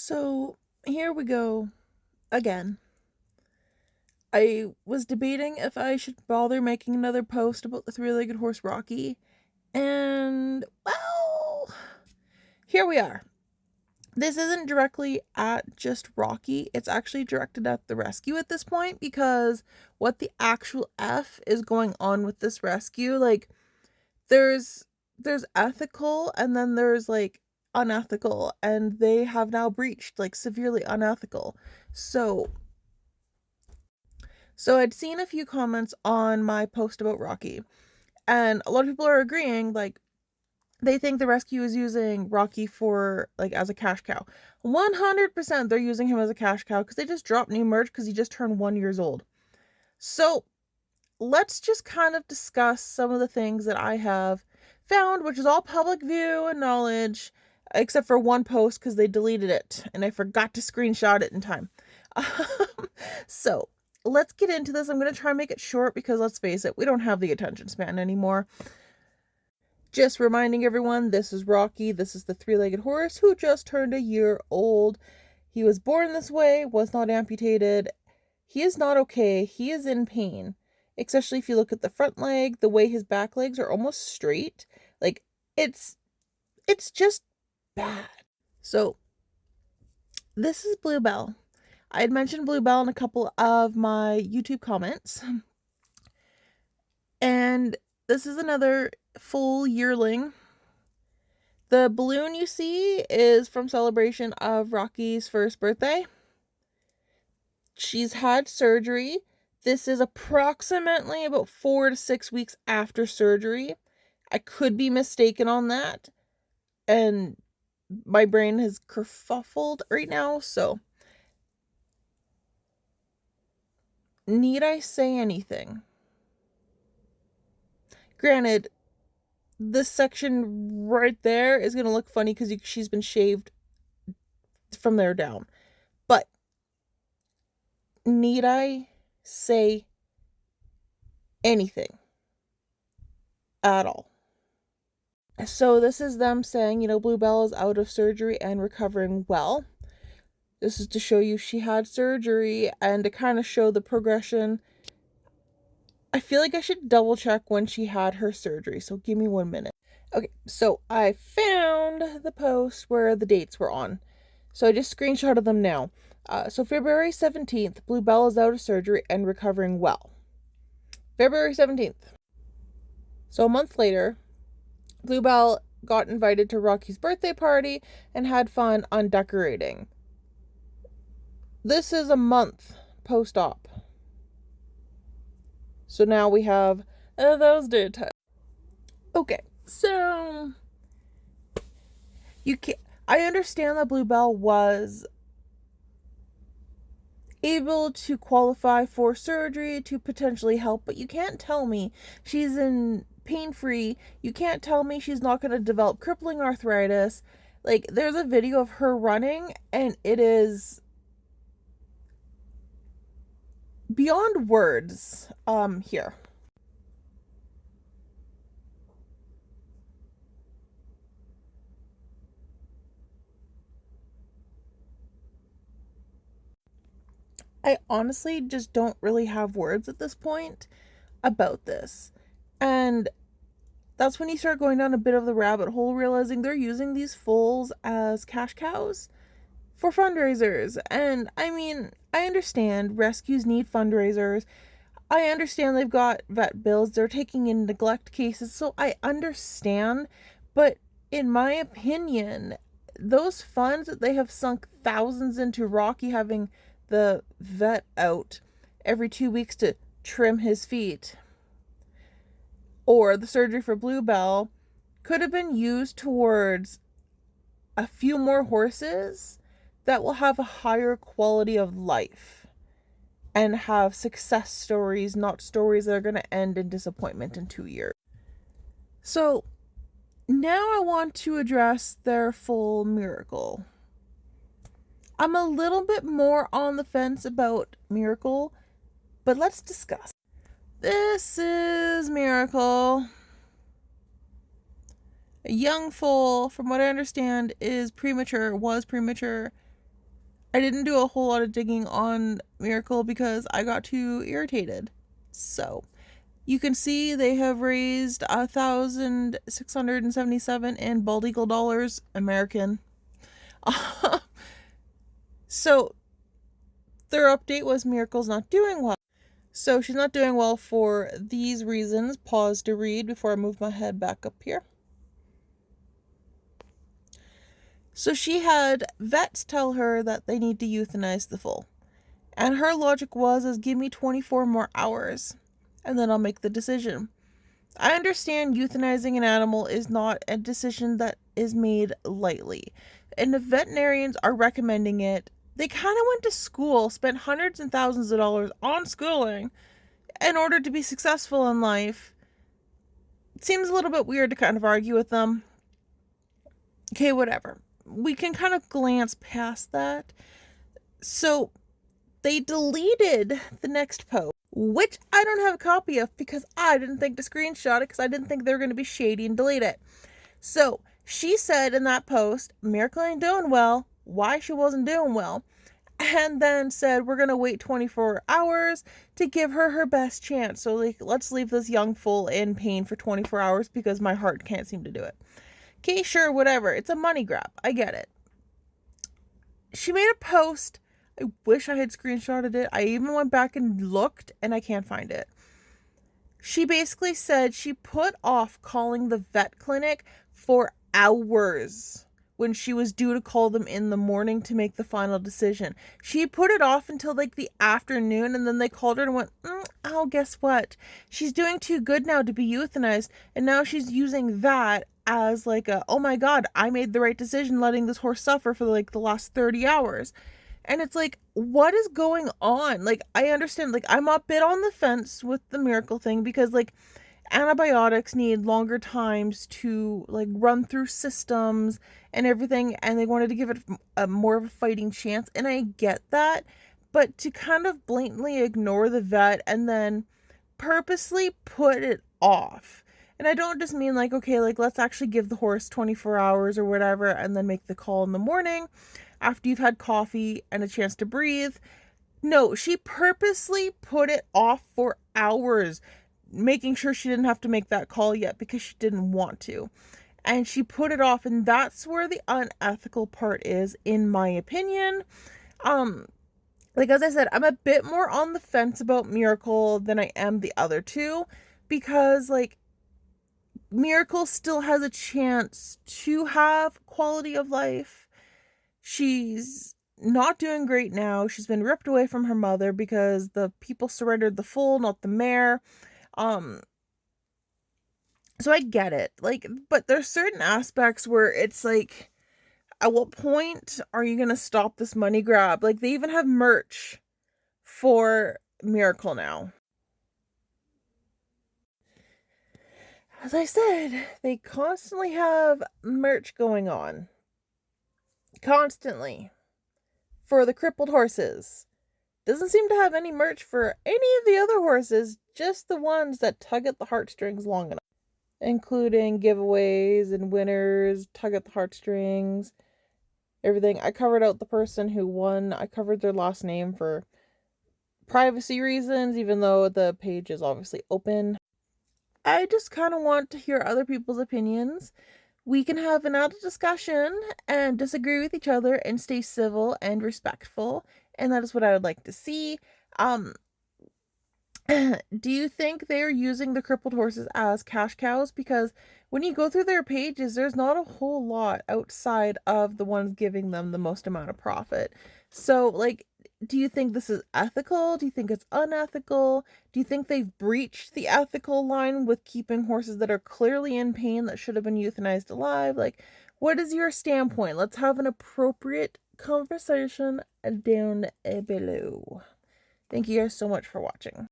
So here we go again. I was debating if I should bother making another post about the three-legged horse Rocky, and well, here we are. This isn't directly at just Rocky, it's actually directed at the rescue at this point, because what the actual F is going on with this rescue, like, there's ethical and then there's like unethical, and they have now breached like severely unethical. So I'd seen a few comments on my post about Rocky, and a lot of people are agreeing, like, they think the rescue is using Rocky for, like, as a cash cow. 100% they're using him as a cash cow, because they just dropped new merch because he just turned 1 year old. So let's just kind of discuss some of the things that I have found, which is all public view and knowledge, except for one post because they deleted it and I forgot to screenshot it in time. So let's get into this. I'm going to try and make it short because, let's face it, we don't have the attention span anymore. Just reminding everyone, this is Rocky. This is the three-legged horse who just turned 1 year old. He was born this way, was not amputated. He is not okay. He is in pain, especially if you look at the front leg, the way his back legs are almost straight. Like, it's just bad. So this is Bluebell. I had mentioned Bluebell in a couple of my YouTube comments, and this is another full yearling. The balloon you see is from celebration of Rocky's first birthday. She's had surgery. This is approximately about 4 to 6 weeks after surgery. I could be mistaken on that, and my brain has kerfuffled right now, so need I say anything? Granted, this section right there is going to look funny because she's been shaved from there down. But need I say anything at all? So this is them saying, Bluebell is out of surgery and recovering well. This is to show you she had surgery and to kind of show the progression. I feel like I should double check when she had her surgery, so give me 1 minute. Okay, so I found the post where the dates were on. So I just screenshotted them now. So February 17th, Bluebell is out of surgery and recovering well. February 17th. So a month later, Bluebell got invited to Rocky's birthday party and had fun on decorating. This is a month post-op. So now we have those data. Okay, so I understand that Bluebell was able to qualify for surgery to potentially help, but you can't tell me she's in pain-free. You can't tell me she's not going to develop crippling arthritis. Like, there's a video of her running, and it is beyond words. Here. I honestly just don't really have words at this point about this. And that's when you start going down a bit of the rabbit hole, realizing they're using these foals as cash cows for fundraisers. And I mean, I understand rescues need fundraisers. I understand they've got vet bills. They're taking in neglect cases. So I understand. But in my opinion, those funds that they have sunk thousands into Rocky having the vet out every 2 weeks to trim his feet, or the surgery for Bluebell, could have been used towards a few more horses that will have a higher quality of life and have success stories, not stories that are going to end in disappointment in 2 years. So now I want to address their full miracle. I'm a little bit more on the fence about Miracle, but let's discuss. This is Miracle. A young foal, from what I understand, was premature. I didn't do a whole lot of digging on Miracle because I got too irritated. So you can see they have raised 1,677 in bald eagle dollars American. So their update was Miracle's not doing well. So she's not doing well for these reasons. Pause to read before I move my head back up here. So she had vets tell her that they need to euthanize the foal. And her logic was give me 24 more hours and then I'll make the decision. I understand euthanizing an animal is not a decision that is made lightly. And if veterinarians are recommending it, they kind of went to school, spent hundreds and thousands of dollars on schooling in order to be successful in life. It seems a little bit weird to kind of argue with them. Okay, whatever. We can kind of glance past that. So they deleted the next post, which I don't have a copy of because I didn't think to screenshot it because I didn't think they were going to be shady and delete it. So she said in that post, Miracle ain't doing well, why she wasn't doing well, and then said we're going to wait 24 hours to give her her best chance. So like, let's leave this young foal in pain for 24 hours because my heart can't seem to do it. Okay, sure, whatever. It's a money grab. I get it. She made a post. I wish I had screenshotted it. I even went back and looked and I can't find it. She basically said she put off calling the vet clinic for hours when she was due to call them in the morning to make the final decision. She put it off until like the afternoon and then they called her and went, oh, guess what? She's doing too good now to be euthanized. And now she's using that as like oh my God, I made the right decision letting this horse suffer for like the last 30 hours. And it's like, what is going on? Like, I understand, like, I'm a bit on the fence with the Miracle thing because, like, antibiotics need longer times to, like, run through systems and everything, and they wanted to give it a more of a fighting chance, and I get that, but to kind of blatantly ignore the vet and then purposely put it off. And I don't just mean, like, okay, like, let's actually give the horse 24 hours or whatever and then make the call in the morning after you've had coffee and a chance to breathe. No, she purposely put it off for hours, making sure she didn't have to make that call yet because she didn't want to. And she put it off, and that's where the unethical part is, in my opinion. Like, as I said, I'm a bit more on the fence about Miracle than I am the other two because, like, Miracle still has a chance to have quality of life. She's not doing great now. She's been ripped away from her mother because the people surrendered the foal, not the mare. So I get it. Like, but there's certain aspects where it's like, at what point are you going to stop this money grab? Like, they even have merch for Miracle now. As I said, they constantly have merch going on. Constantly. For the crippled horses. Doesn't seem to have any merch for any of the other horses, just the ones that tug at the heartstrings long enough. Including giveaways and winners, tug at the heartstrings, everything. I covered out the person who won. I covered their last name for privacy reasons, even though the page is obviously open. I just kind of want to hear other people's opinions. We can have an adult discussion and disagree with each other and stay civil and respectful. And that is what I would like to see. Do you think they're using the crippled horses as cash cows? Because when you go through their pages, there's not a whole lot outside of the ones giving them the most amount of profit. So, like, do you think this is ethical? Do you think it's unethical? Do you think they've breached the ethical line with keeping horses that are clearly in pain that should have been euthanized alive? Like, what is your standpoint? Let's have an appropriate conversation down below. Thank you guys so much for watching.